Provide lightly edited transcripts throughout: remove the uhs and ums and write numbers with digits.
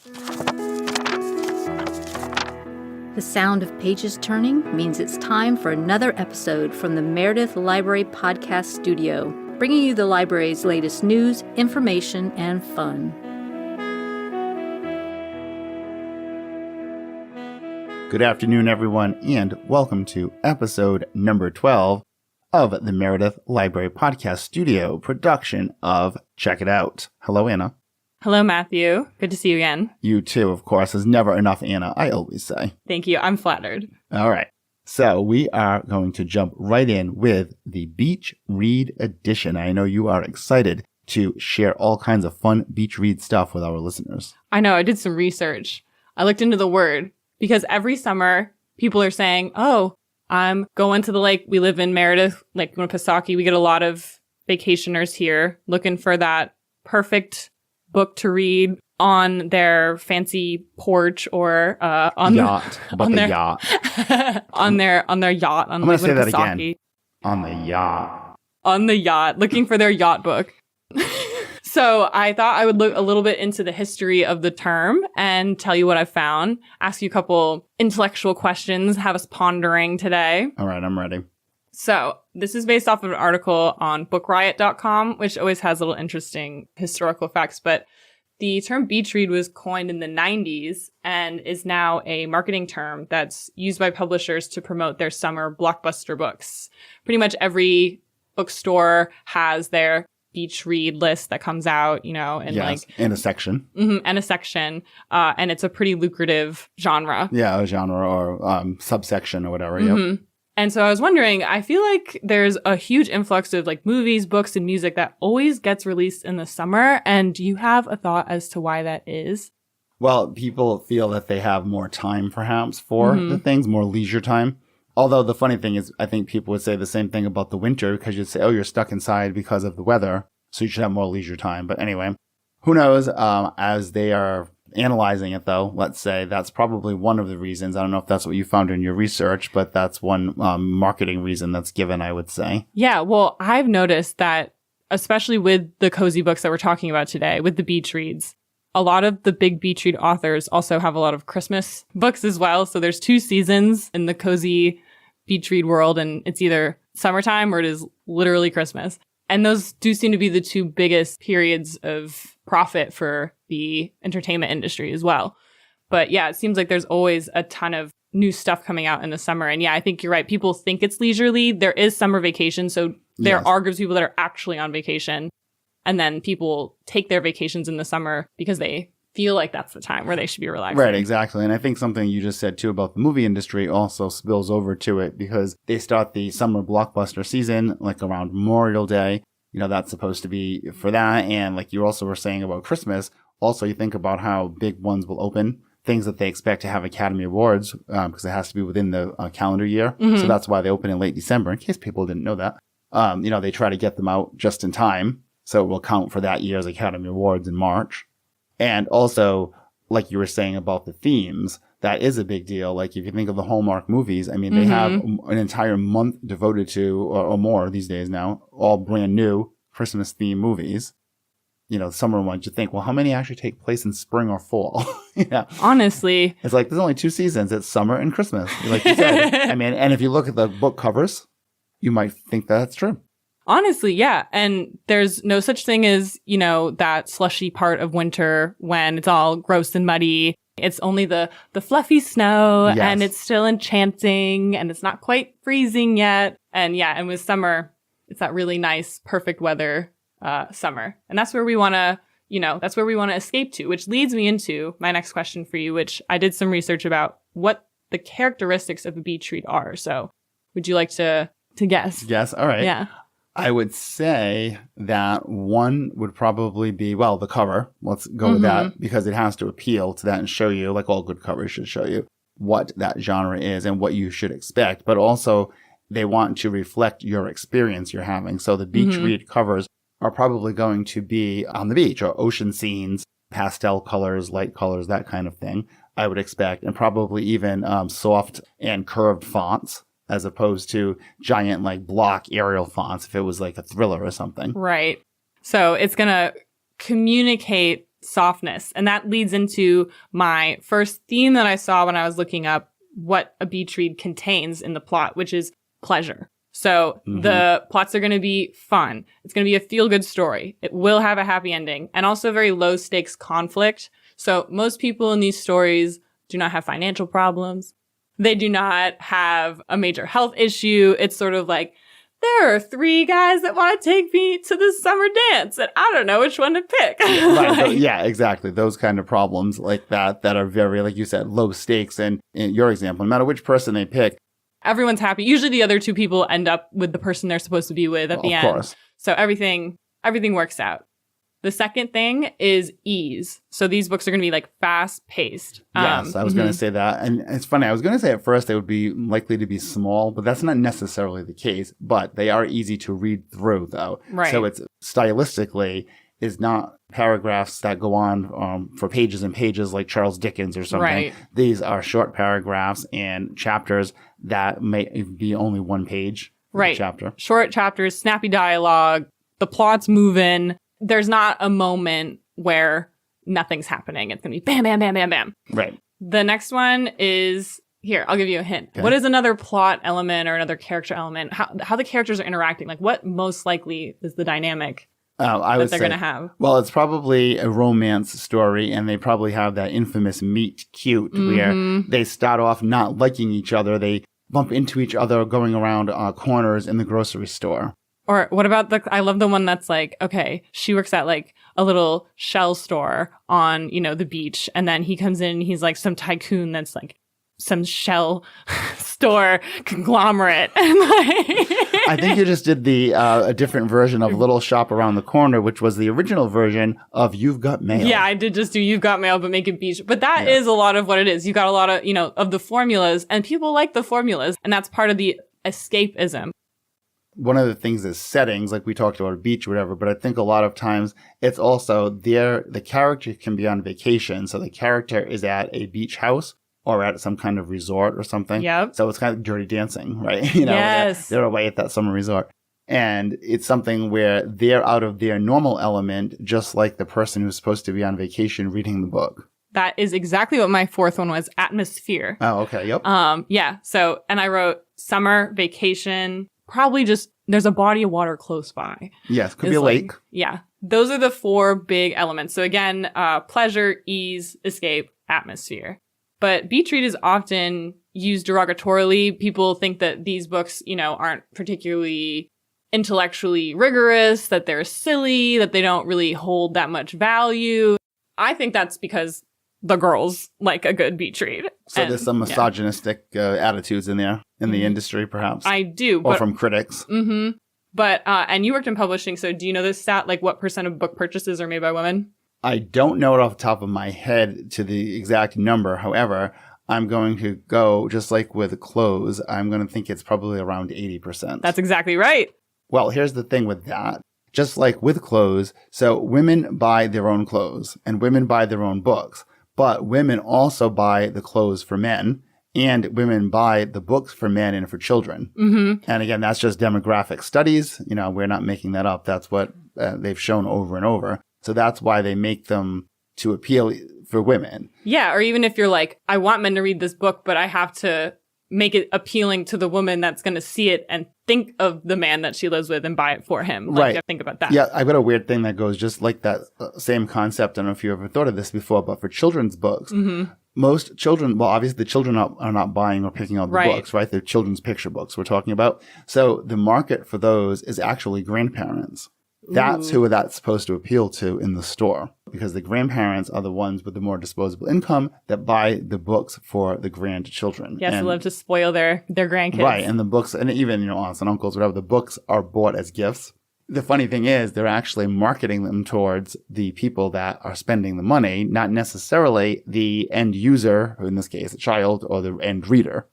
The sound of pages turning means it's time for another episode from the Meredith Library Podcast Studio, bringing you the library's latest news, information, and fun. Good afternoon, everyone, and welcome to episode number 12 of the Meredith Library Podcast Studio production of Check It Out. Hello, Anna. Hello, Matthew. Good to see you again. You too, of course. There's never enough Anna, I always say. Thank you. I'm flattered. All right. So we are going to jump right in with the Beach Read Edition. I know you are excited to share all kinds of fun beach read stuff with our listeners. I know. I did some research. I looked into the word because every summer people are saying, oh, I'm going to the lake. We live in Meredith, like Winnipesaukee. We get a lot of vacationers here looking for that perfect book to read on their fancy porch or on yacht. on their yacht. on their yacht. I'm going to say that again. On the yacht. On the yacht, looking for their yacht book. So I thought I would look a little bit into the history of the term and tell you what I found. Ask you a couple intellectual questions, have us pondering today. All right, I'm ready. So this is based off of an article on bookriot.com, which always has little interesting historical facts. But the term beach read was coined in the 90s and is now a marketing term that's used by publishers to promote their summer blockbuster books. Pretty much every bookstore has their beach read list that comes out, you know, and in a section. And a section. And it's a pretty lucrative genre. Yeah, a genre or subsection or whatever. Yep. And so I was wondering, I feel like there's a huge influx of like movies, books, and music that always gets released in the summer. And do you have a thought as to why that is? Well, people feel that they have more time perhaps for the things, more leisure time. Although the funny thing is, I think people would say the same thing about the winter because you'd say, oh, you're stuck inside because of the weather, so you should have more leisure time. But anyway, who knows? As they are analyzing it, though, let's say that's probably one of the reasons. I don't know if that's what you found in your research, but that's one marketing reason that's given, I would say. Yeah, well, I've noticed that, especially with the cozy books that we're talking about today, with the beach reads, a lot of the big beach read authors also have a lot of Christmas books as well. So there's 2 seasons in the cozy beach read world, and it's either summertime or it is literally Christmas. And those do seem to be the 2 biggest periods of profit for the entertainment industry as well. But yeah, it seems like there's always a ton of new stuff coming out in the summer. And yeah, I think you're right. People think it's leisurely. There is summer vacation. So there are groups of people that are actually on vacation. And then people take their vacations in the summer because they feel like that's the time where they should be relaxing. Right, exactly. And I think something you just said, too, about the movie industry also spills over to it because they start the summer blockbuster season like around Memorial Day. You know, that's supposed to be for that. And like you also were saying about Christmas, also you think about how big ones will open, things that they expect to have Academy Awards because it has to be within the calendar year. So that's why they open in late December, in case people didn't know that. You know, they try to get them out just in time. So it will count for that year's Academy Awards in March. And also, like you were saying about the themes, that is a big deal. Like if you think of the Hallmark movies, I mean, they have an entire month devoted to, or more these days now, all brand new Christmas themed movies. You know, summer ones, you think, well, how many actually take place in spring or fall? Yeah. Honestly. It's like, there's only 2 seasons. It's summer and Christmas. Like you said. I mean, and if you look at the book covers, you might think that's true. Honestly, yeah. And there's no such thing as, you know, that slushy part of winter when it's all gross and muddy. It's only the fluffy snow and it's still enchanting and it's not quite freezing yet. And yeah, and with summer, it's that really nice, perfect weather summer. And that's where we want to, you know, that's where we want to escape to, which leads me into my next question for you, which I did some research about what the characteristics of a beach read are. So would you like to guess? Yes. All right. Yeah. I would say that one would probably be, well, the cover. Let's go with that because it has to appeal to that and show you, like all good covers should show you, what that genre is and what you should expect. But also, they want to reflect your experience you're having. So the beach read covers are probably going to be on the beach or ocean scenes, pastel colors, light colors, that kind of thing, I would expect. And probably even soft and curved fonts, as opposed to giant like block Arial fonts if it was like a thriller or something. Right. So it's going to communicate softness. And that leads into my first theme that I saw when I was looking up what a beach read contains in the plot, which is pleasure. So the plots are going to be fun. It's going to be a feel-good story. It will have a happy ending and also very low-stakes conflict. So most people in these stories do not have financial problems. They do not have a major health issue. It's sort of like, there are 3 guys that want to take me to the summer dance, and I don't know which one to pick. Right, yeah, exactly. Those kind of problems like that are very, like you said, low stakes. And in your example, no matter which person they pick, everyone's happy. Usually the other 2 people end up with the person they're supposed to be with at the end. Of course. So everything works out. The second thing is ease. So these books are going to be like fast paced. Yes, I was going to say that. And it's funny. I was going to say at first they would be likely to be small, but that's not necessarily the case. But they are easy to read through, though. Right. So it's stylistically is not paragraphs that go on for pages and pages like Charles Dickens or something. Right. These are short paragraphs and chapters that may be only 1 page. Right. Chapter. Short chapters, snappy dialogue. The plot's moving. There's not a moment where nothing's happening. It's going to be bam, bam, bam, bam, bam. Right. The next one is, here, I'll give you a hint. Okay. What is another plot element or another character element? How the characters are interacting? Like what most likely is the dynamic that they're going to have? Well, it's probably a romance story, and they probably have that infamous meet cute where they start off not liking each other. They bump into each other going around corners in the grocery store. Or what about I love the one that's like, okay, she works at like a little shell store on, the beach. And then he comes in and he's like some tycoon that's like some shell store conglomerate. And I think you just did a different version of Little Shop Around the Corner, which was the original version of You've Got Mail. Yeah, I did just do You've Got Mail, but make it beach. But that is a lot of what it is. You got a lot of, of the formulas, and people like the formulas. And that's part of the escapism. One of the things is settings, like we talked about a beach or whatever, but I think a lot of times it's also the character can be on vacation. So the character is at a beach house or at some kind of resort or something. Yep. So it's kind of Dirty Dancing, right? Yes. They're away at that summer resort. And it's something where they're out of their normal element, just like the person who's supposed to be on vacation reading the book. That is exactly what my 4th one was, atmosphere. Oh, okay. Yep. Yeah. So, and I wrote summer, vacation, probably just there's a body of water close by. Yes, could be a lake. Yeah. Those are the 4 big elements. So again, pleasure, ease, escape, atmosphere. But beach read is often used derogatorily. People think that these books, aren't particularly intellectually rigorous, that they're silly, that they don't really hold that much value. I think that's because the girls like a good beach read. So there's some misogynistic attitudes in there in the industry, perhaps. I do. Or from critics. Mm-hmm. But, and you worked in publishing, so do you know this stat? Like what % of book purchases are made by women? I don't know it off the top of my head to the exact number. However, I'm going to go, just like with clothes, I'm going to think it's probably around 80%. That's exactly right. Well, here's the thing with that. Just like with clothes, so women buy their own clothes and women buy their own books. But women also buy the clothes for men, and women buy the books for men and for children. Mm-hmm. And again, that's just demographic studies. We're not making that up. That's what they've shown over and over. So that's why they make them to appeal for women. Yeah, or even if you're like, I want men to read this book, but I have to make it appealing to the woman that's going to see it and think of the man that she lives with and buy it for him. Like, right. You have to think about that. Yeah, I've got a weird thing that goes just like that same concept. I don't know if you ever thought of this before, but for children's books, most children, well, obviously the children are not buying or picking out the books, right? They're children's picture books we're talking about. So the market for those is actually grandparents. That's who that's supposed to appeal to in the store, because the grandparents are the ones with the more disposable income that buy the books for the grandchildren. Yes, they love to spoil their grandkids. Right, and the books, and even, aunts and uncles, whatever, the books are bought as gifts. The funny thing is they're actually marketing them towards the people that are spending the money, not necessarily the end user, or in this case, a child, or the end reader.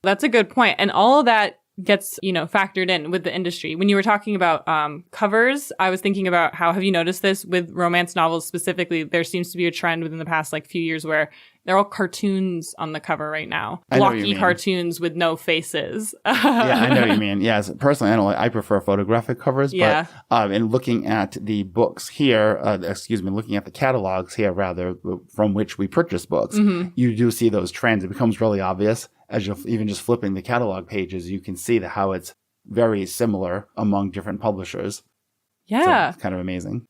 That's a good point. And all of that gets, factored in with the industry. When you were talking about covers, I was thinking about how, have you noticed this with romance novels specifically? There seems to be a trend within the past few years where they're all cartoons on the cover right now. Blocky cartoons with no faces. Yeah, I know what you mean. Yes, personally, I prefer photographic covers. Yeah. But in looking at the books here, looking at the catalogs here, rather, from which we purchase books, you do see those trends. It becomes really obvious as you're even just flipping the catalog pages. You can see how it's very similar among different publishers. Yeah. So it's kind of amazing.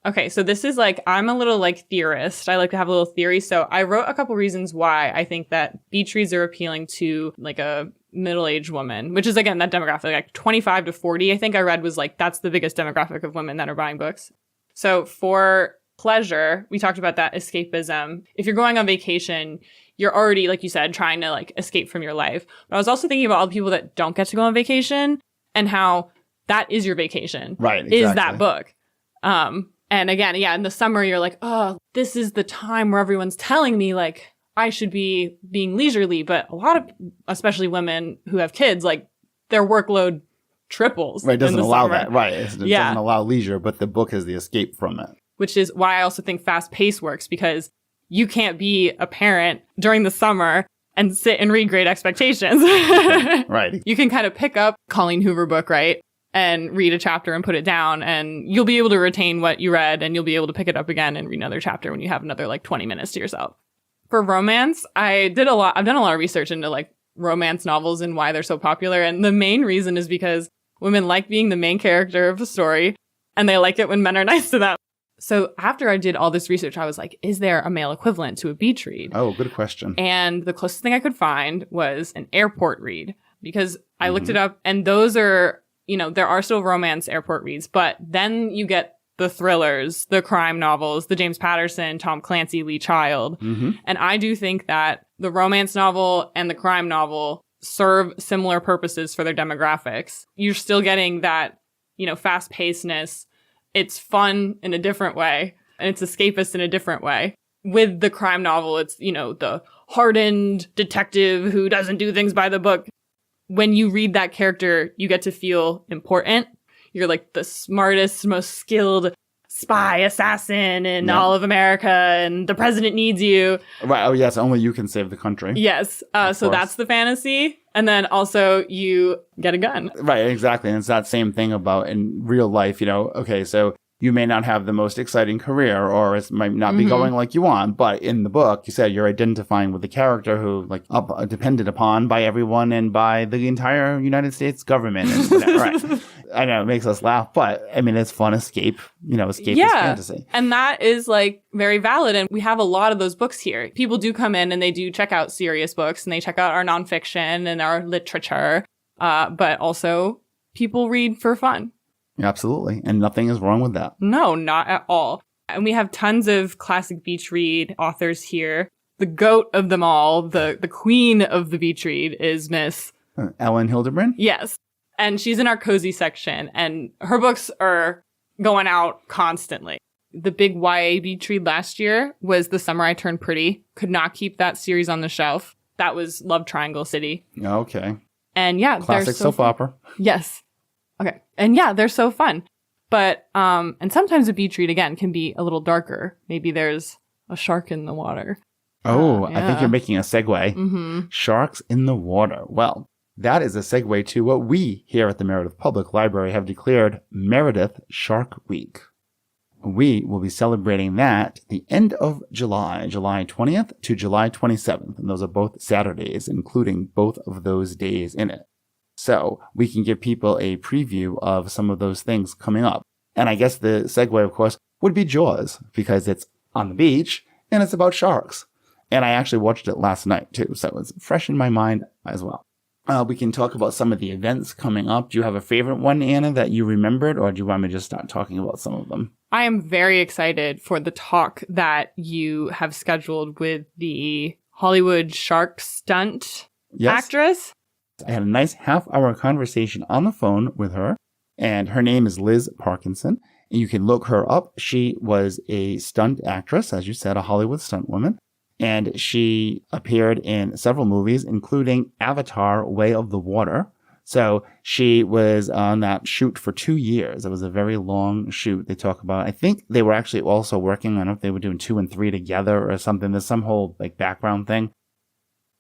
Okay, so this is I'm a little theorist. I like to have a little theory. So I wrote a couple reasons why I think that beach reads are appealing to a middle-aged woman, which is, again, that demographic, 25 to 40, I think I read was that's the biggest demographic of women that are buying books. So for pleasure, we talked about that escapism. If you're going on vacation, you're already, like you said, trying to escape from your life. But I was also thinking about all the people that don't get to go on vacation and how that is your vacation. Right, exactly. Is that book. And again, yeah, in the summer, you're oh, this is the time where everyone's telling me, I should be being leisurely. But a lot of, especially women who have kids, their workload triples. Right, it doesn't allow summer. that. Right, it doesn't allow leisure, but the book is the escape from it. Which is why I also think fast pace works, because you can't be a parent during the summer and sit and read Great Expectations. Right. You can kind of pick up Colleen Hoover book, right? And read a chapter and put it down, and you'll be able to retain what you read, and you'll be able to pick it up again and read another chapter when you have another 20 minutes to yourself. For romance, I've done a lot of research into romance novels and why they're so popular. And the main reason is because women like being the main character of a story, and they like it when men are nice to them. So after I did all this research, I was is there a male equivalent to a beach read? Oh, good question. And the closest thing I could find was an airport read, because I looked it up, and those are, there are still romance airport reads, but then you get the thrillers, the crime novels, the James Patterson, Tom Clancy, Lee Child. And I do think that the romance novel and the crime novel serve similar purposes for their demographics. You're still getting that, fast-pacedness. It's fun in a different way, and it's escapist in a different way. With the crime novel, it's, the hardened detective who doesn't do things by the book. When you read that character, you get to feel important. You're the smartest, most skilled spy assassin in all of America, and the president needs you. Right. Oh, yes. Only you can save the country. Yes. So that's the fantasy. And then also you get a gun. Right. Exactly. And it's that same thing about in real life, okay, so you may not have the most exciting career, or it might not be going like you want, but in the book, you said you're identifying with the character who, depended upon by everyone and by the entire United States government. And whatever, right. I know it makes us laugh, but I mean, it's fun escape, escapist fantasy. And that is very valid. And we have a lot of those books here. People do come in and they do check out serious books, and they check out our nonfiction and our literature. But also people read for fun. Absolutely. And nothing is wrong with that. No, not at all. And we have tons of classic beach read authors here. The goat of them all, the queen of the beach read, is Miss Elin Hilderbrand? Yes. And she's in our cozy section, and her books are going out constantly. The big YA beach read last year was The Summer I Turned Pretty. Could not keep that series on the shelf. That was Love Triangle City. Okay. And yeah, classic soap opera. Yes. Okay. And yeah, they're so fun. But, and sometimes a beach read, again, can be a little darker. Maybe there's a shark in the water. Oh, I think you're making a segue. Sharks in the water. Well, that is a segue to what we here at the Meredith Public Library have declared Meredith Shark Week. We will be celebrating that the end of July 20th to July 27th. And those are both Saturdays, including both of those days in it. So we can give people a preview of some of those things coming up. And I guess the segue, of course, would be Jaws, because it's on the beach and it's about sharks. And I actually watched it last night too, so it's fresh in my mind as well. We can talk about some of the events coming up. Do you have a favorite one, Anna, that you remembered, or do you want me to just start talking about some of them? I am very excited for the talk that you have scheduled with the Hollywood shark stunt actress. I had a nice half-hour conversation on the phone with her, and her name is Liz Parkinson. And you can look her up. She was a stunt actress, as you said, a Hollywood stunt woman. And she appeared in several movies, including Avatar: Way of the Water. So she was on that shoot for 2 years. It was a very long shoot. They talk about, I think they were actually also working, I don't know if they were doing 2 and 3 together or something. There's some whole like background thing.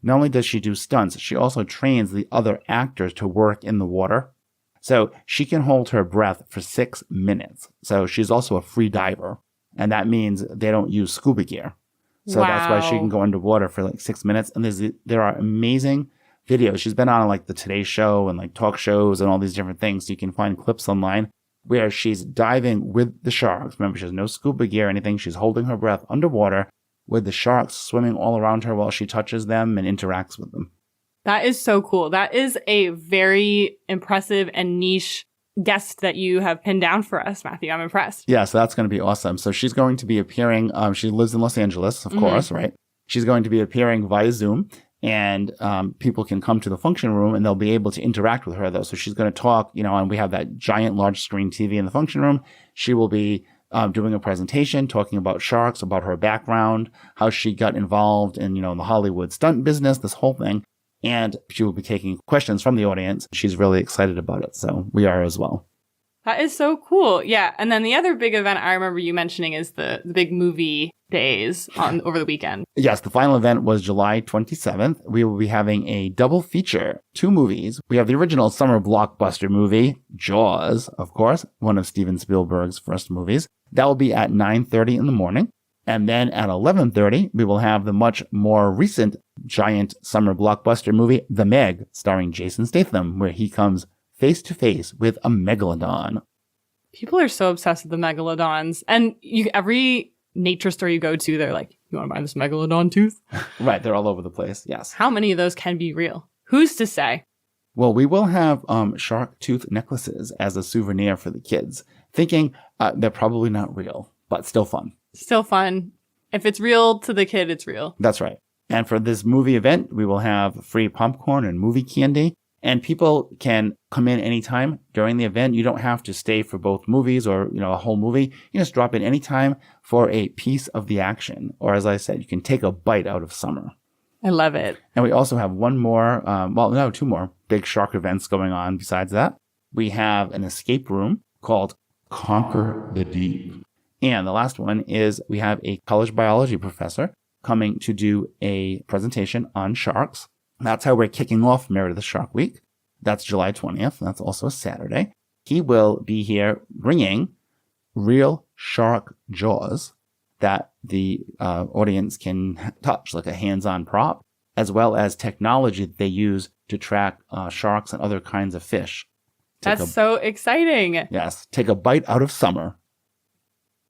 Not only does she do stunts, she also trains the other actors to work in the water. So she can hold her breath for 6 minutes. So she's also a free diver. And that means they don't use scuba gear. So that's why she can go underwater for like 6 minutes. And there are amazing videos. She's been on like the Today Show and like talk shows and all these different things. So you can find clips online where she's diving with the sharks. Remember, she has no scuba gear or anything. She's holding her breath underwater with the sharks swimming all around her while she touches them and interacts with them. That is so cool. That is a very impressive and niche guest that you have pinned down for us, Matthew. I'm impressed. Yeah, so that's going to be awesome. So she's going to be appearing. She lives in Los Angeles, of course, right? She's going to be appearing via Zoom, and people can come to the function room and they'll be able to interact with her, though. So she's going to talk, and we have that giant large screen TV in the function room. She will be doing a presentation, talking about sharks, about her background, how she got involved in, in the Hollywood stunt business, this whole thing. And she will be taking questions from the audience. She's really excited about it. So we are as well. That is so cool. Yeah. And then the other big event I remember you mentioning is the big movie days over the weekend. Yes, the final event was July 27th. We will be having a double feature, 2 movies. We have the original summer blockbuster movie, Jaws, of course, one of Steven Spielberg's first movies. That will be at 9:30 in the morning. And then at 11:30, we will have the much more recent giant summer blockbuster movie, The Meg, starring Jason Statham, where he comes face to face with a megalodon. People are so obsessed with the megalodons. And every nature store you go to, they're like, you want to buy this megalodon tooth? Right, they're all over the place, yes. How many of those can be real? Who's to say? Well, we will have shark tooth necklaces as a souvenir for the kids, thinking they're probably not real, but still fun. Still fun. If it's real to the kid, it's real. That's right. And for this movie event, we will have free popcorn and movie candy. And people can come in anytime during the event. You don't have to stay for both movies or, a whole movie. You just drop in anytime for a piece of the action. Or as I said, you can take a bite out of summer. I love it. And we also have 2 more big shark events going on besides that. We have an escape room called Conquer the Deep. And the last one is we have a college biology professor coming to do a presentation on sharks. That's how we're kicking off Meredith Shark Week. That's July 20th. That's also a Saturday. He will be here bringing real shark jaws that the audience can touch, like a hands-on prop, as well as technology that they use to track sharks and other kinds of fish. That's so exciting. Yes. Take a bite out of summer.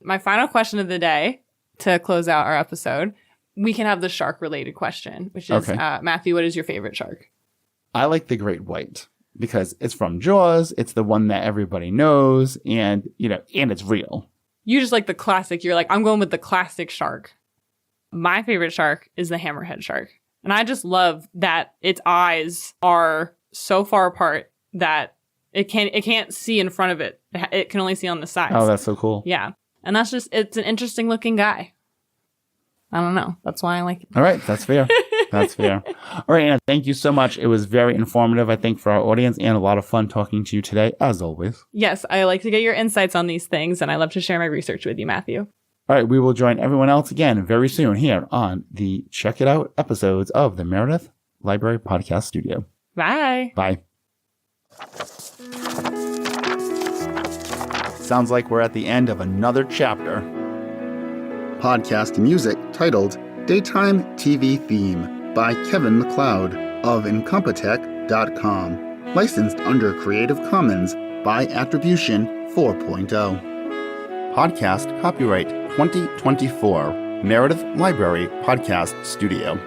My final question of the day to close out our episode, we can have the shark-related question, which is, Matthew, what is your favorite shark? I like the great white because it's from Jaws. It's the one that everybody knows, and and it's real. You just like the classic. You're like, I'm going with the classic shark. My favorite shark is the hammerhead shark. And I just love that its eyes are so far apart that it can't see in front of it. It can only see on the sides. Oh, that's so cool. Yeah. And it's an interesting looking guy. I don't know. That's why I like it. All right. That's fair. That's fair. All right, Anna, thank you so much. It was very informative, I think, for our audience, and a lot of fun talking to you today, as always. Yes, I like to get your insights on these things, and I love to share my research with you, Matthew. All right, we will join everyone else again very soon here on the Check It Out episodes of the Meredith Library Podcast Studio. Bye. Bye. Sounds like we're at the end of another chapter. Podcast music titled Daytime TV Theme by Kevin MacLeod of Incompetech.com. Licensed under Creative Commons by Attribution 4.0. Podcast copyright 2024. Meredith Library Podcast Studio.